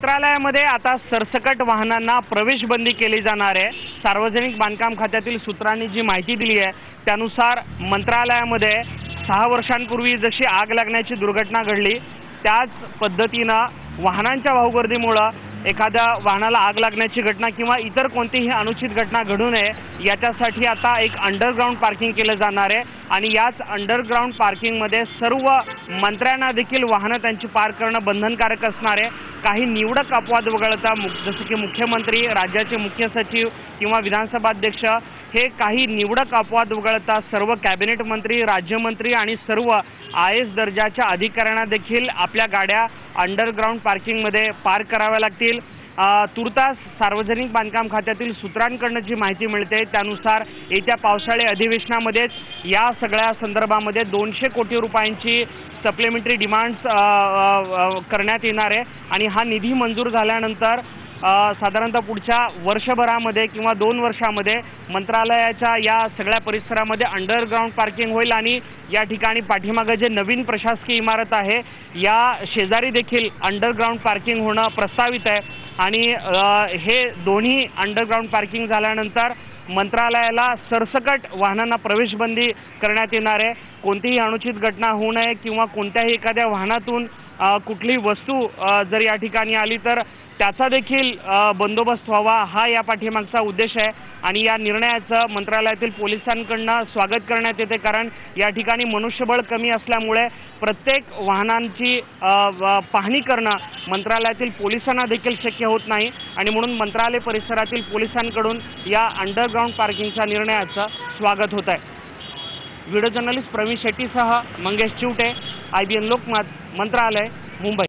मंत्रालयामध्ये आता सरसकट वाहनांना प्रवेश बंदी केली जाणार आहे। सार्वजनिक बांधकाम खात्यातील सूत्रांनी जी माहिती दिली आहे त्यानुसार मंत्रालयामध्ये 6 वर्षांपूर्वी जशी आग लागण्याची दुर्घटना घडली त्याच पद्धतीने वाहनांच्या वाहूगर्दीमुळे एखाद्या वाहनाला आग लागण्याची घटना किंवा इतर कोणतीही अनुचित घटना घडू नये याच्यासाठी आता एक अंडरग्राउंड पार्किंग केलं जाणार आहे आणि याच अंडरग्राउंड पार्किंगमध्ये सर्व मंत्र्यांना देखील वाहनं त्यांची पार्क करणं बंधनकारक असणार आहे। काही निवडक अपवाद वगळता जसे की मुख्यमंत्री, राज्याचे मुख्य सचिव किंवा विधानसभा अध्यक्ष हे काही निवडक अपवाद वगळता सर्व कॅबिनेट मंत्री, राज्यमंत्री आणि सर्व IAS दर्जाच्या अधिकाऱ्यांना देखील आपल्या गाड्या अंडरग्राउंड पार्किंगमध्ये पार्क कराव्या लागतील। तुर्तास सार्वजनिक बांधकाम खात्यातील सूत्रांकडून जी माहिती मिळते त्यानुसार येत्या पावसाळी अधिवेशनामध्येच या सगळ्या संदर्भामध्ये 200 कोटी रुपयांची सप्लिमेंटरी डिमांड्स करण्यात येणार आहे आणि हा निधी मंजूर झाल्यानंतर साधारणतः पुढच्या वर्षभरामध्ये किंवा 2 वर्षामध्ये मंत्रालयाच्या या सगळ्या परिसरामध्ये अंडरग्राउंड पार्किंग होईल आणि या ठिकाणी पाठीमागे जे नवीन प्रशासकीय इमारत आहे या शेजारी देखील अंडरग्राउंड पार्किंग होणं प्रस्तावित आहे आणि हे दोन्ही अंडरग्राउंड पार्किंग झाल्यानंतर मंत्रालयाला सरसकट वाहनांना प्रवेशबंदी करण्यात येणार आहे। कोणतीही अनुचित घटना होऊ नये किंवा कोणत्याही एखाद्या वाहनातून कुठलीही वस्तू जर या ठिकाणी आली तर त्याचा देखील बंदोबस्त व्हावा हा या पाठीमागचा उद्देश आहे आणि या निर्णयाचं मंत्रालयातील पोलिसांकडून स्वागत करण्यात येते कारण या ठिकाणी मनुष्यबळ कमी असल्यामुळे प्रत्येक वाहनांची पाहणी करणं मंत्रालयातील पोलिसांना देखील शक्य होत नाही आणि म्हणून मंत्रालय परिसरातील पोलिसांकडून या अंडरग्राउंड पार्किंगच्या निर्णयाचं स्वागत होत आहे। व्हिडिओ जर्नलिस्ट प्रवीण शेट्टीसह मंगेश चिवटे, IBN लोकमत, मंत्रालय, मुंबई।